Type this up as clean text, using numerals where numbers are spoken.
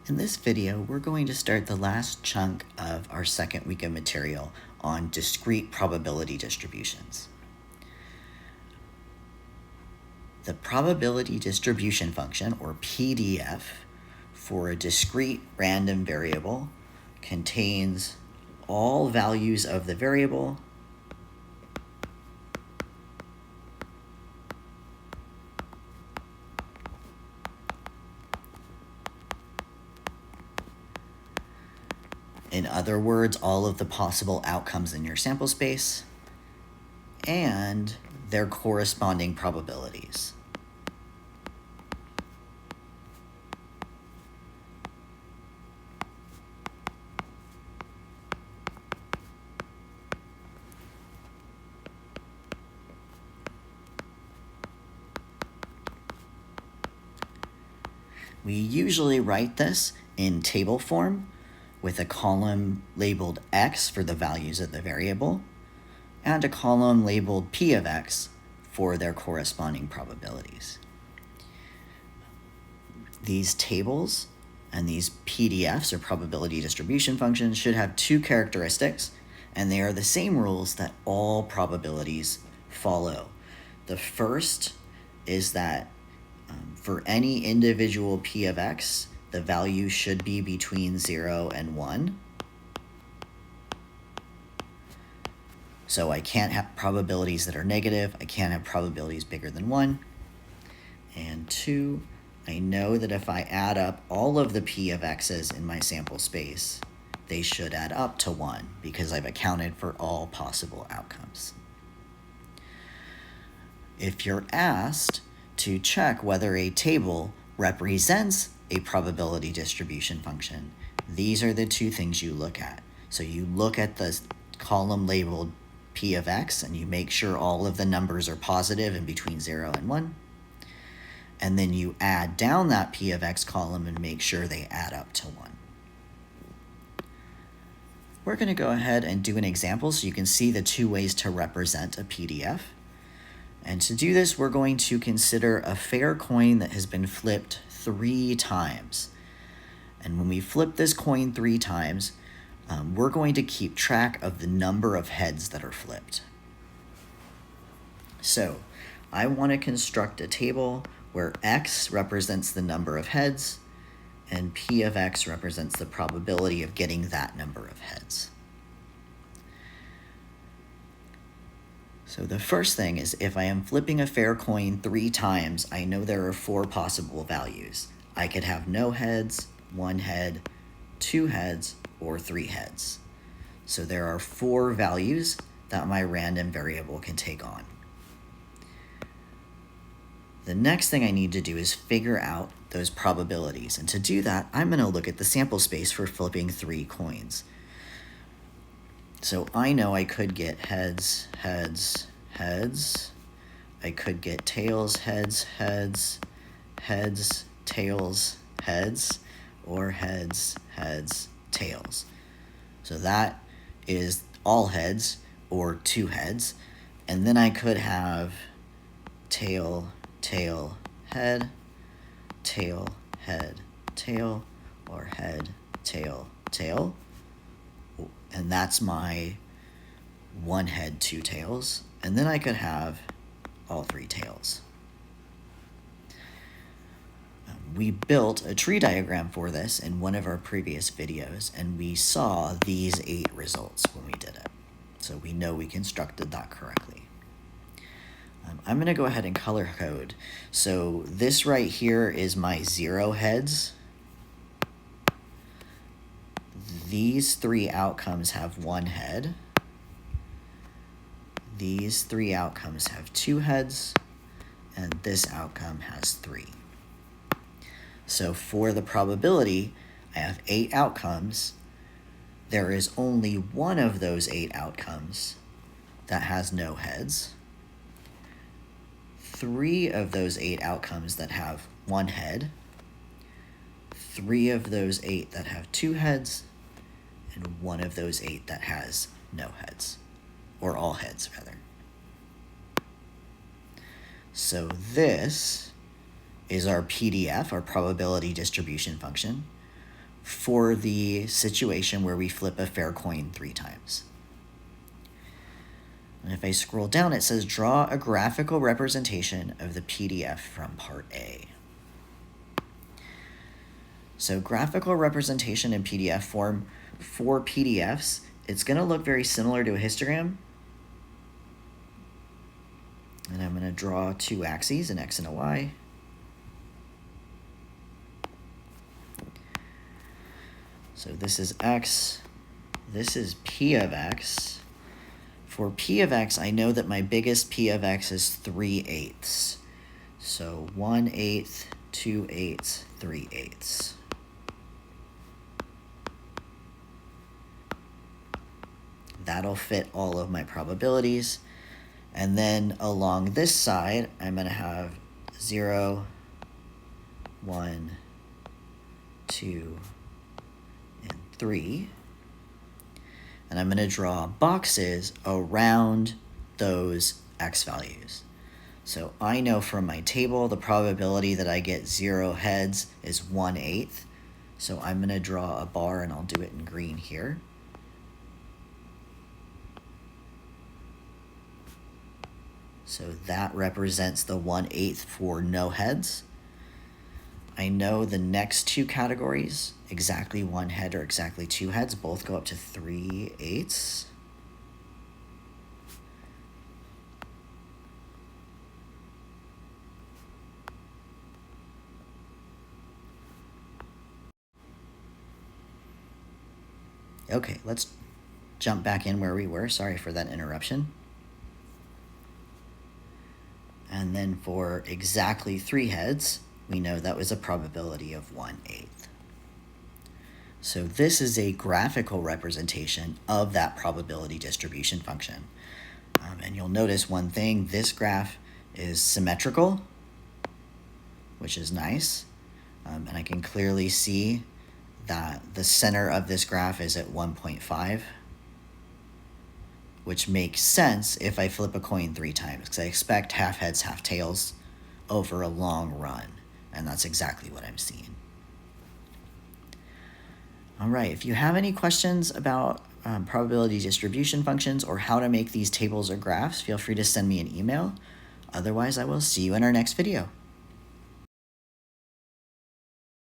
In this video, we're going to start the last chunk of our second week of material on discrete probability distributions. The probability distribution function, or PDF, for a discrete random variable contains all values of the variable in other words, all of the possible outcomes in your sample space, and their corresponding probabilities. We usually write this in table form with a column labeled x for the values of the variable and a column labeled p of x for their corresponding probabilities. These tables and these PDFs, or probability distribution functions, should have two characteristics, and they are the same rules that all probabilities follow. The first is that for any individual p of x, the value should be between 0 and 1. So I can't have probabilities that are negative. I can't have probabilities bigger than 1. And 2, I know that if I add up all of the p of x's in my sample space, they should add up to 1 because I've accounted for all possible outcomes. If you're asked to check whether a table represents a probability distribution function, these are the two things you look at. So you look at the column labeled p of x and you make sure all of the numbers are positive in between 0 and 1. And then you add down that p of x column and make sure they add up to 1. We're going to go ahead and do an example so you can see the two ways to represent a PDF. And to do this, we're going to consider a fair coin that has been flipped 3 times. And when we flip this coin 3 times, we're going to keep track of the number of heads that are flipped. So I want to construct a table where x represents the number of heads and p of x represents the probability of getting that number of heads. So the first thing is, if I am flipping a fair coin 3 times, I know there are 4 possible values. I could have no heads, 1 head, 2 heads, or 3 heads. So there are 4 values that my random variable can take on. The next thing I need to do is figure out those probabilities. And to do that, I'm going to look at the sample space for flipping 3 coins. So I know I could get heads, heads, heads. I could get tails, heads, heads, heads, tails, heads, or heads, heads, tails. So that is all heads or 2 heads. And then I could have tail, tail, head, tail, head, tail, or head, tail, tail. And that's my 1 head, 2 tails. And then I could have all 3 tails. We built a tree diagram for this in one of our previous videos, and we saw these 8 results when we did it. So we know we constructed that correctly. I'm going to go ahead and color code. So this right here is my 0 heads. These 3 outcomes have 1 head. These 3 outcomes have 2 heads. And this outcome has 3. So for the probability, I have 8 outcomes. There is only one of those 8 outcomes that has no heads. 3 of those 8 outcomes that have 1 head. 3 of those 8 that have 2 heads. And 1 of those 8 that has no heads, or all heads rather. So this is our PDF, our probability distribution function. for the situation where we flip a fair coin 3 times. And if I scroll down, it says draw a graphical representation of the PDF from part A. So graphical representation in PDF form for PDFs, it's going to look very similar to a histogram. And I'm going to draw 2 axes, an X and a Y. So this is X, this is P of X. For P of X, I know that my biggest P of X is 3/8. So 1/8, 2/8, 3/8. That'll fit all of my probabilities. And then along this side, I'm going to have 0, 1, 2, and 3. And I'm going to draw boxes around those X values. So I know from my table the probability that I get 0 heads is 1/8. So I'm going to draw a bar, and I'll do it in green here. So that represents the 1/8 for no heads. I know the next 2 categories, exactly 1 head or exactly 2 heads, both go up to 3/8. Okay, let's jump back in where we were. Sorry for that interruption. And then for exactly 3 heads, we know that was a probability of 1/8. So this is a graphical representation of that probability distribution function. And you'll notice one thing, this graph is symmetrical, which is nice. And I can clearly see that the center of this graph is at 1.5. Which makes sense if I flip a coin 3 times, because I expect half heads, half tails over a long run, and that's exactly what I'm seeing. All right, if you have any questions about probability distribution functions or how to make these tables or graphs, feel free to send me an email. Otherwise, I will see you in our next video.